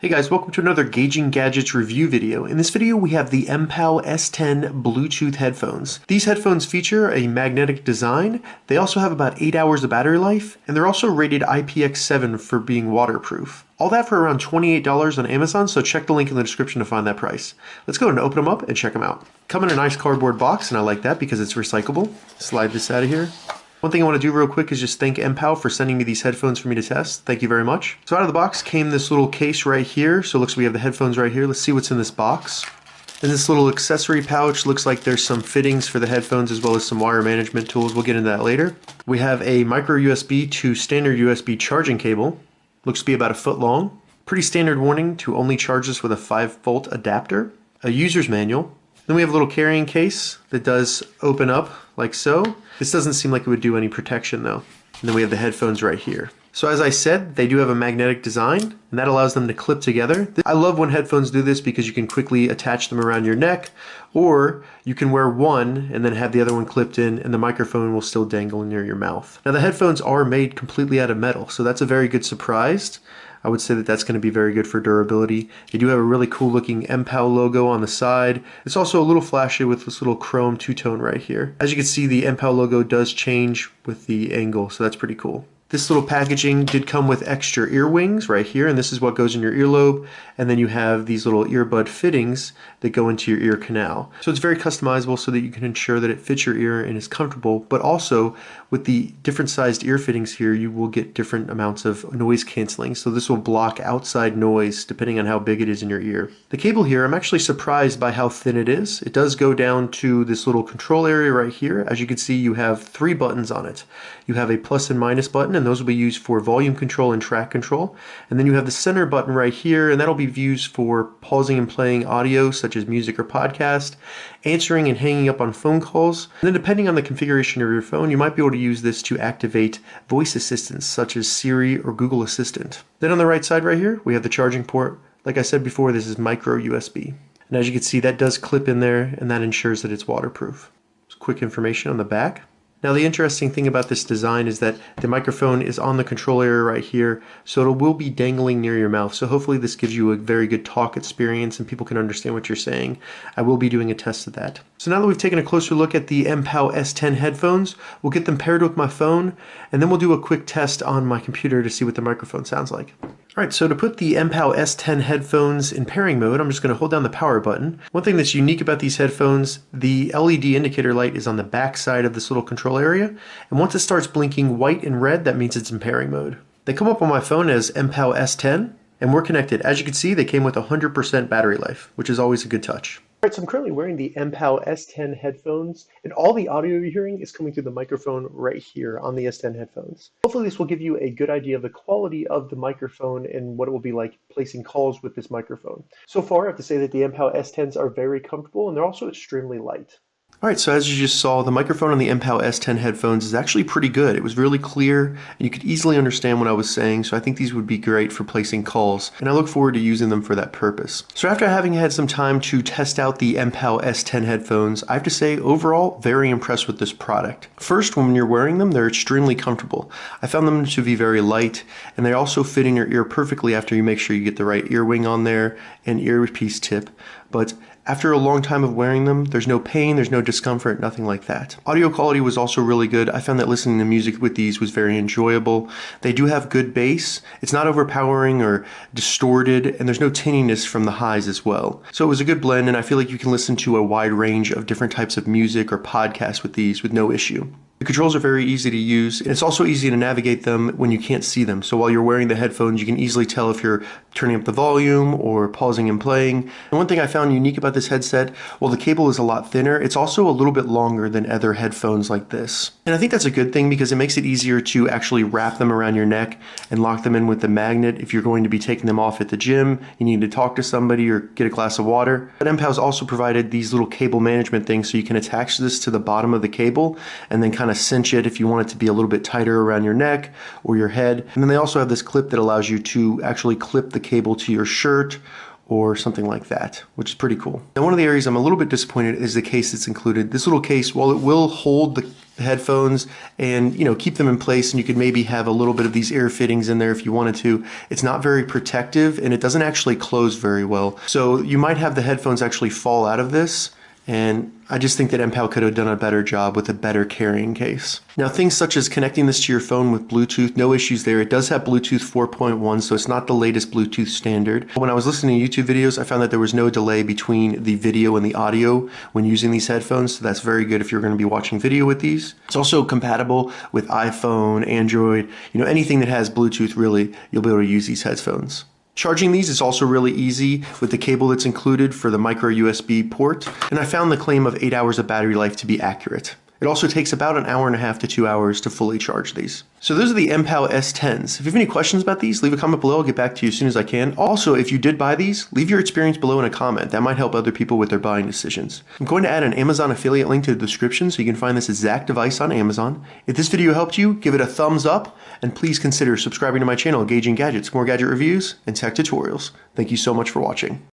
Hey guys, welcome to another Gauging Gadgets review video. In this video we have the Mpow S10 Bluetooth headphones. These headphones feature a magnetic design, they also have about 8 hours of battery life, and they're also rated IPX7 for being waterproof. All that for around $28 on Amazon, so check the link in the description to find that price. Let's go and open them up and check them out. Come in a nice cardboard box, and I like that because it's recyclable. Slide this out of here. One thing I want to do real quick is just thank Mpow for sending me these headphones for me to test. Thank you very much. So out of the box came this little case right here. So it looks like we have the headphones right here. Let's see what's in this box. In this little accessory pouch, looks like there's some fittings for the headphones as well as some wire management tools. We'll get into that later. We have a micro USB to standard USB charging cable. Looks to be about 1 foot long. Pretty standard warning to only charge this with a 5-volt adapter. A user's manual. Then we have a little carrying case that does open up like so. This doesn't seem like it would do any protection though. And then we have the headphones right here. So as I said, they do have a magnetic design, and that allows them to clip together. I love when headphones do this because you can quickly attach them around your neck, or you can wear one and then have the other one clipped in and the microphone will still dangle near your mouth. Now the headphones are made completely out of metal, so that's a very good surprise. I would say that that's going to be very good for durability. They do have a really cool looking Mpow logo on the side. It's also a little flashy with this little chrome two-tone right here. As you can see, the Mpow logo does change with the angle, so that's pretty cool. This little packaging did come with extra ear wings right here, and this is what goes in your earlobe, and then you have these little earbud fittings that go into your ear canal. So it's very customizable so that you can ensure that it fits your ear and is comfortable, but also with the different sized ear fittings here, you will get different amounts of noise canceling. So this will block outside noise depending on how big it is in your ear. The cable here, I'm actually surprised by how thin it is. It does go down to this little control area right here. As you can see, you have 3 buttons on it. You have a plus and minus button, and those will be used for volume control and track control. And then you have the center button right here, and that'll be used for pausing and playing audio such as music or podcast, answering and hanging up on phone calls. And then depending on the configuration of your phone, you might be able to use this to activate voice assistants such as Siri or Google Assistant. Then on the right side right here, we have the charging port. Like I said before, this is micro USB. And as you can see, that does clip in there, and that ensures that it's waterproof. Just quick information on the back. Now the interesting thing about this design is that the microphone is on the control area right here, so it will be dangling near your mouth. So hopefully this gives you a very good talk experience and people can understand what you're saying. I will be doing a test of that. So now that we've taken a closer look at the Mpow S10 headphones, we'll get them paired with my phone, and then we'll do a quick test on my computer to see what the microphone sounds like. Alright, so to put the Mpow S10 headphones in pairing mode, I'm just going to hold down the power button. One thing that's unique about these headphones, the LED indicator light is on the back side of this little control area, and once it starts blinking white and red, that means it's in pairing mode. They come up on my phone as Mpow S10, and we're connected. As you can see, they came with 100% battery life, which is always a good touch. Alright, so I'm currently wearing the Mpow S10 headphones, and all the audio you're hearing is coming through the microphone right here on the S10 headphones. Hopefully this will give you a good idea of the quality of the microphone and what it will be like placing calls with this microphone. So far, I have to say that the Mpow S10s are very comfortable, and they're also extremely light. Alright, so as you just saw, the microphone on the Mpow S10 headphones is actually pretty good. It was really clear, and you could easily understand what I was saying, so I think these would be great for placing calls, and I look forward to using them for that purpose. So after having had some time to test out the Mpow S10 headphones, I have to say, overall, very impressed with this product. First, when you're wearing them, they're extremely comfortable. I found them to be very light, and they also fit in your ear perfectly after you make sure you get the right ear wing on there and earpiece tip. But after a long time of wearing them, there's no pain, there's no discomfort, nothing like that. Audio quality was also really good. I found that listening to music with these was very enjoyable. They do have good bass. It's not overpowering or distorted, and there's no tinniness from the highs as well. So it was a good blend, and I feel like you can listen to a wide range of different types of music or podcasts with these with no issue. The controls are very easy to use, and it's also easy to navigate them when you can't see them. So while you're wearing the headphones, you can easily tell if you're turning up the volume or pausing and playing. And one thing I found unique about this headset, well, the cable is a lot thinner. It's also a little bit longer than other headphones like this. And I think that's a good thing because it makes it easier to actually wrap them around your neck and lock them in with the magnet if you're going to be taking them off at the gym, you need to talk to somebody or get a glass of water. But Mpow's also provided these little cable management things so you can attach this to the bottom of the cable and then kind of cinch it if you want it to be a little bit tighter around your neck or your head. And then they also have this clip that allows you to actually clip the cable to your shirt or something like that, which is pretty cool. Now, one of the areas I'm a little bit disappointed is the case that's included. This little case, while it will hold the headphones and, keep them in place, and you could maybe have a little bit of these air fittings in there if you wanted to. It's not very protective and it doesn't actually close very well. So you might have the headphones actually fall out of this. And I just think that Mpow could have done a better job with a better carrying case. Now, things such as connecting this to your phone with Bluetooth, no issues there. It does have Bluetooth 4.1, so it's not the latest Bluetooth standard. When I was listening to YouTube videos, I found that there was no delay between the video and the audio when using these headphones, so that's very good if you're going to be watching video with these. It's also compatible with iPhone, Android, anything that has Bluetooth, really, you'll be able to use these headphones. Charging these is also really easy with the cable that's included for the micro USB port, and I found the claim of 8 hours of battery life to be accurate. It also takes about an hour and a half to 2 hours to fully charge these. So those are the Mpow S10s. If you have any questions about these, leave a comment below. I'll get back to you as soon as I can. Also, if you did buy these, leave your experience below in a comment. That might help other people with their buying decisions. I'm going to add an Amazon affiliate link to the description so you can find this exact device on Amazon. If this video helped you, give it a thumbs up, and please consider subscribing to my channel, Gauging Gadgets, more gadget reviews and tech tutorials. Thank you so much for watching.